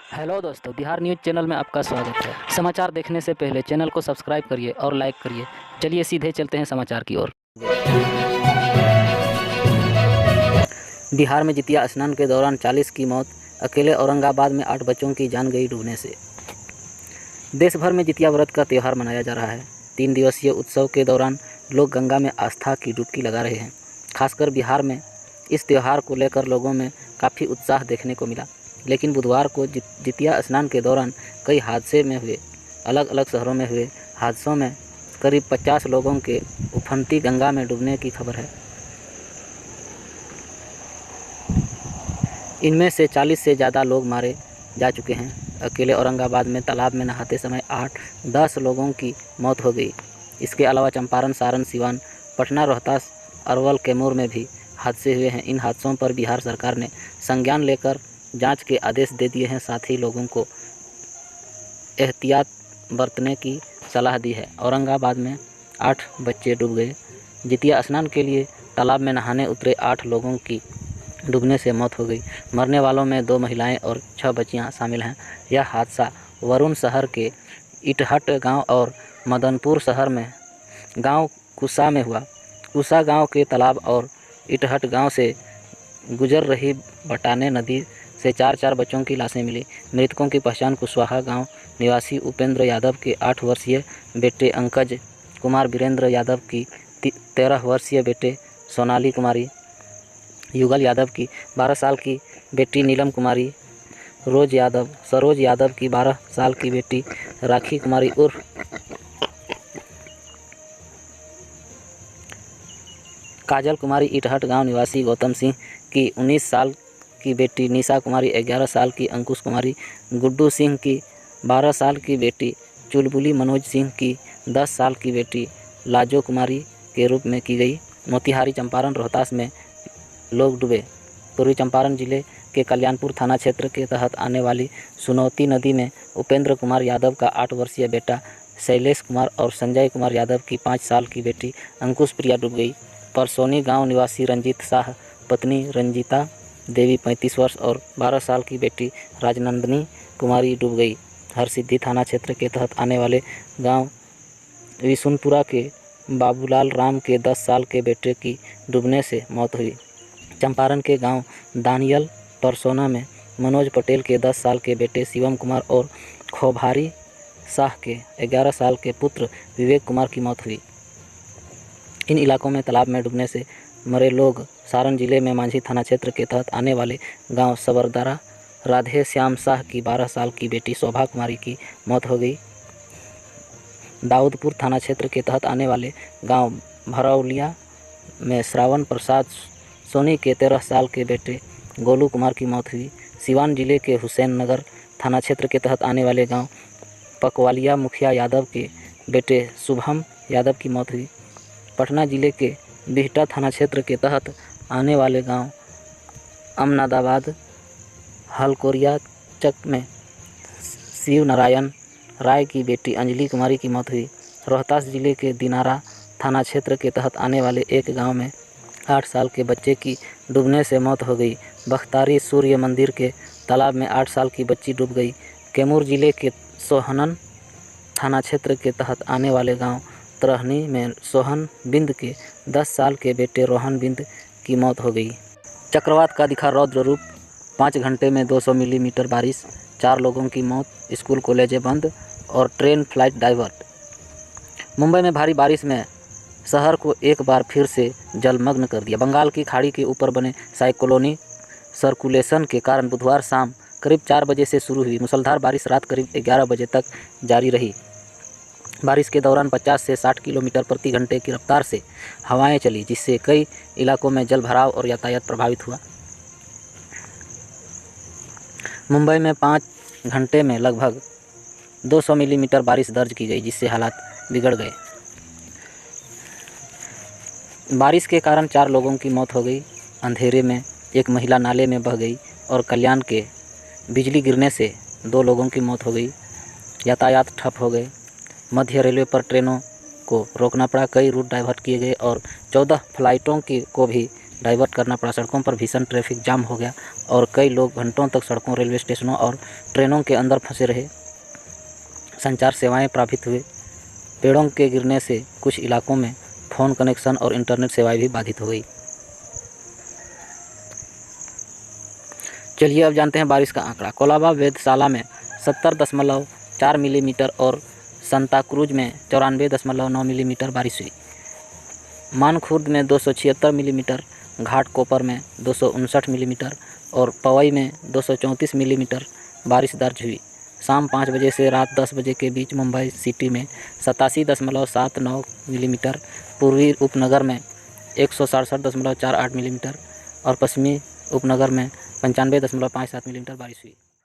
Hello दोस्तों, Bihar news channel में आपका स्वागत है। समाचार देखने से पहले चैनल को सब्सक्राइब करिए और लाइक करिए। चलिए सीधे चलते हैं समाचार की ओर। बिहार में जितिया स्नान के दौरान 40 की मौत, अकेले औरंगाबाद में 8 बच्चों की जान गई डूबने से। देश भर में जितिया व्रत का त्यौहार मनाया जा रहा है। 3 दिवसीय उत्सव के दौरान लोग गंगा में आस्था की डुबकी लगा रहे हैं। खासकर बिहार में इस त्यौहार को लेकर लोगों में काफ़ी उत्साह देखने को मिला। लेकिन बुधवार को जितिया स्नान के दौरान कई हादसे में हुए। अलग अलग शहरों में हुए हादसों में करीब 50 लोगों के उफनती गंगा में डूबने की खबर है। इनमें से 40 से ज़्यादा लोग मारे जा चुके हैं। अकेले औरंगाबाद में तालाब में नहाते समय 8-10 लोगों की मौत हो गई। इसके अलावा चंपारण, सारण, सिवान, पटना, रोहतास, अरवल, कैमूर में भी हादसे हुए हैं। इन हादसों पर बिहार सरकार ने संज्ञान लेकर जांच के आदेश दे दिए हैं। साथ ही लोगों को एहतियात बरतने की सलाह दी है। औरंगाबाद में 8 बच्चे डूब गए। जितिया स्नान के लिए तालाब में नहाने उतरे 8 लोगों की डूबने से मौत हो गई। मरने वालों में 2 महिलाएं और 6 बच्चियां शामिल हैं। यह हादसा वरुण शहर के इटहट गांव और मदनपुर शहर में गांव कुसा में हुआ। कुसा गांव के तालाब और इटहट गांव से गुजर रही बटाने नदी से 4 बच्चों की लाशें मिली। मृतकों की पहचान कुशवाहा गांव निवासी उपेंद्र यादव के 8 वर्षीय बेटे अंकज कुमार, वीरेंद्र यादव की 13 वर्षीय बेटे सोनाली कुमारी, युगल यादव की 12 साल की बेटी नीलम कुमारी, सरोज यादव की 12 साल की बेटी राखी कुमारी उर्फ काजल कुमारी, इटहट गांव निवासी गौतम सिंह की 19 साल की बेटी निशा कुमारी, 11 साल की अंकुश कुमारी, गुड्डू सिंह की 12 साल की बेटी चुलबुली, मनोज सिंह की 10 साल की बेटी लाजो कुमारी के रूप में की गई। मोतिहारी, चंपारण, रोहतास में लोग डूबे। पूर्वी चंपारण जिले के कल्याणपुर थाना क्षेत्र के तहत आने वाली सुनौती नदी में उपेंद्र कुमार यादव का 8 वर्षीय बेटा शैलेश कुमार और संजय कुमार यादव की 5 साल की बेटी अंकुश प्रिया डूब गई। परसोनी गांव निवासी रंजीत शाह, पत्नी रंजीता देवी 35 वर्ष और 12 साल की बेटी राजनंदनी कुमारी डूब गई। हरसिद्धि थाना क्षेत्र के तहत आने वाले गांव विशुनपुरा के बाबूलाल राम के 10 साल के बेटे की डूबने से मौत हुई। चंपारण के गांव दानियल परसोना में मनोज पटेल के 10 साल के बेटे शिवम कुमार और खोभारी शाह के 11 साल के पुत्र विवेक कुमार की मौत हुई। इन इलाकों में तालाब में डूबने से मरे लोग सारण जिले में मांझी थाना क्षेत्र के तहत आने वाले गांव सबरदारा राधे श्याम शाह की 12 साल की बेटी शोभा कुमारी की मौत हो गई। दाऊदपुर थाना क्षेत्र के तहत आने वाले गांव भरौलिया में श्रावण प्रसाद सोनी के 13 साल के बेटे गोलू कुमार की मौत हुई। सिवान जिले के हुसैन नगर थाना क्षेत्र के तहत आने वाले गांव पकवालिया मुखिया यादव के बेटे शुभम यादव की मौत हुई। पटना जिले के बिहटा थाना क्षेत्र के तहत आने वाले गांव अमनादाबाद हलकोरिया चक में शिव नारायण राय की बेटी अंजलि कुमारी की मौत हुई। रोहतास जिले के दिनारा थाना क्षेत्र के तहत आने वाले एक गांव में 8 साल के बच्चे की डूबने से मौत हो गई। बख्तारी सूर्य मंदिर के तालाब में 8 साल की बच्ची डूब गई। कैमूर जिले के सोहनन थाना क्षेत्र के तहत आने वाले गांव तरहनी में सोहन बिंद के 10 साल के बेटे रोहन बिंद की मौत हो गई। चक्रवात का दिखा रौद्र रूप, 5 घंटे में 200 मिलीमीटर बारिश, 4 लोगों की मौत, स्कूल कॉलेजें बंद और ट्रेन फ्लाइट डाइवर्ट। मुंबई में भारी बारिश में शहर को एक बार फिर से जलमग्न कर दिया। बंगाल की खाड़ी के ऊपर बने साइक्लोनी सर्कुलेशन के कारण बुधवार शाम करीब 4 बजे से शुरू हुई मूसलाधार बारिश रात करीब 11 बजे तक जारी रही। बारिश के दौरान 50 से 60 किलोमीटर प्रति घंटे की रफ्तार से हवाएं चली, जिससे कई इलाकों में जलभराव और यातायात प्रभावित हुआ। मुंबई में 5 घंटे में लगभग 200 मिलीमीटर बारिश दर्ज की गई, जिससे हालात बिगड़ गए। बारिश के कारण 4 लोगों की मौत हो गई। अंधेरे में एक महिला नाले में बह गई और कल्याण के बिजली गिरने से 2 लोगों की मौत हो गई। यातायात ठप हो गए। मध्य रेलवे पर ट्रेनों को रोकना पड़ा, कई रूट डाइवर्ट किए गए और 14 फ्लाइटों को भी डाइवर्ट करना पड़ा। सड़कों पर भीषण ट्रैफिक जाम हो गया और कई लोग घंटों तक सड़कों, रेलवे स्टेशनों और ट्रेनों के अंदर फंसे रहे। संचार सेवाएं प्रभावित हुए। पेड़ों के गिरने से कुछ इलाकों में फ़ोन कनेक्शन और इंटरनेट सेवाएं भी बाधित हो गई। चलिए अब जानते हैं बारिश का आंकड़ा। कोलाबा वेधशाला में 70.4 मिलीमीटर और सांताक्रूज में 94.9 मिलीमीटर बारिश हुई। मानखुर्द में 276 मिलीमीटर, घाटकोपर में 259 मिलीमीटर और पवई में 234 मिलीमीटर बारिश दर्ज हुई। शाम 5 बजे से रात 10 बजे के बीच मुंबई सिटी में 87.79 मिलीमीटर, पूर्वी उपनगर में 167.48 मिलीमीटर और पश्चिमी उपनगर में 95.57 मिलीमीटर बारिश हुई।